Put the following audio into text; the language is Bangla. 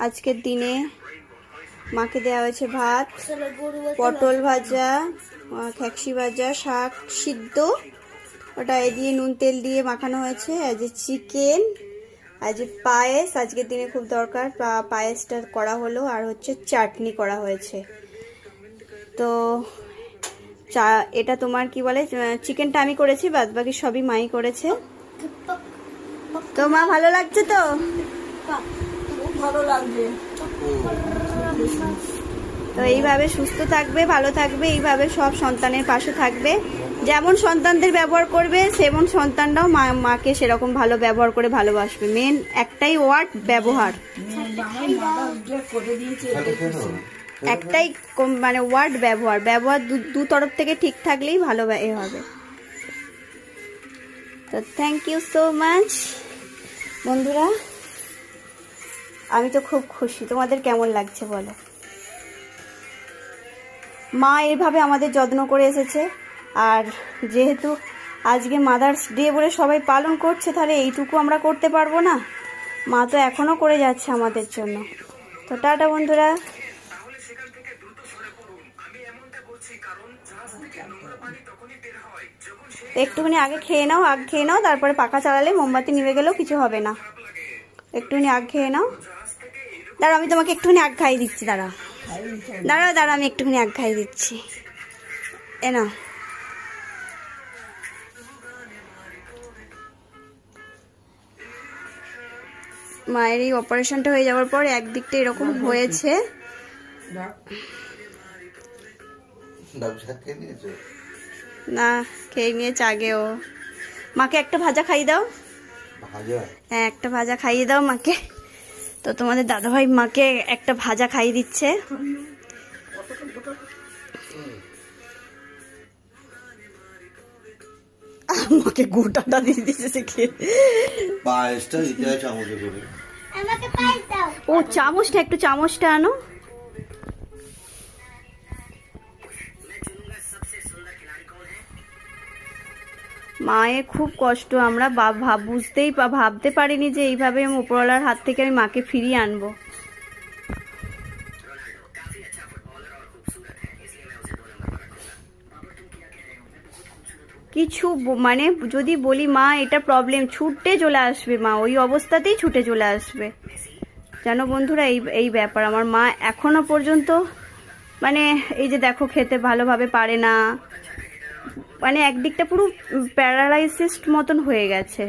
আজকের দিনে মাকে দেওয়া হয়েছে ভাত, পটল ভাজা, খেকসি ভাজা, শাক সিদ্ধ, ওটা এ দিয়ে নুন তেল দিয়ে মাখানো হয়েছে, আজ চিকেন, আজ পায়েস, আজকের দিনে খুব দরকার পায়েসটা করা হলো, আর হচ্ছে চাটনি করা হয়েছে। তো এটা তোমার কি বলে, চিকেনটা আমি করেছি, বাদ বাকি সবই মাই করেছে। তো মা ভালো লাগছে তো? ভালো লাগছে। তো এইভাবে সুস্থ থাকবে, ভালো থাকবে, এইভাবে সব সন্তানের পাশে থাকবে। যেমন সন্তানদের ব্যবহার করবে সেমন সন্তানরাও মাকে সেরকম ভালো ব্যবহার করে ভালোবাসবে। মেন একটাই ওয়ার্ড, ব্যবহার। একটাই মানে ওয়ার্ড, ব্যবহার। ব্যবহার দু তরফ থেকে ঠিক থাকলেই ভালো এ হবে। তো থ্যাংক ইউ সো মাচ বন্ধুরা, আমি তো খুব খুশি। তোমাদের কেমন লাগছে বলো? মা এইভাবে আমাদের যত্ন করে এসেছে, আর যেহেতু আজকে মাদার্স ডে বলে সবাই পালন করছে, তাহলে এইটুকু আমরা করতে পারবো না? মা তো এখনো করে যাচ্ছে আমাদের জন্য। তো টাটা বন্ধুরা। একটুখানি আগে খেয়ে নাও, তারপরে পাখা চালালে মোমবাতি নিভে গেলেও কিছু হবে না। একটুখানি আগ খেয়ে নাও। দাঁড়াও, আমি তোমাকে একটুখানি আগ খাইয়ে দিচ্ছি। দাঁড়াও, আমি একটুখানি আগ খাইয়ে দিচ্ছি। এ না, মায়ের এই অপারেশনটা হয়ে যাওয়ার পর একদিকটা এরকম হয়েছে। না, খেয়ে নিয়েছে আগেও। মাকে একটা ভাজা খাইয়ে দাও। হ্যাঁ, একটা ভাজা খাইয়ে দাও মাকে। তো তোমাদের দাদাভাই মাকে একটা ভাজা খাইয়ে দিচ্ছে। আমাকে গোটাটা দিয়ে দিচ্ছে খেয়ে। ও চামচটা, একটু চামচটা আনো। মায়ের খুব কষ্ট, আমরা ভাবতে পারিনি যে এইভাবে উপরওয়ালার হাত থেকে আমি মাকে ফিরিয়ে আনবো। কিছু মানে যদি বলি মা এটা প্রবলেম, ছুটে চলে আসবে মা, ওই অবস্থাতেই ছুটে চলে আসবে। জানো বন্ধুরা, এই ব্যাপার। আমার মা এখনো পর্যন্ত মানে এই যে দেখো, খেতে ভালোভাবে পারে না, মানে একদিকটা পুরো প্যারালাইসিস মতন হয়ে গেছে।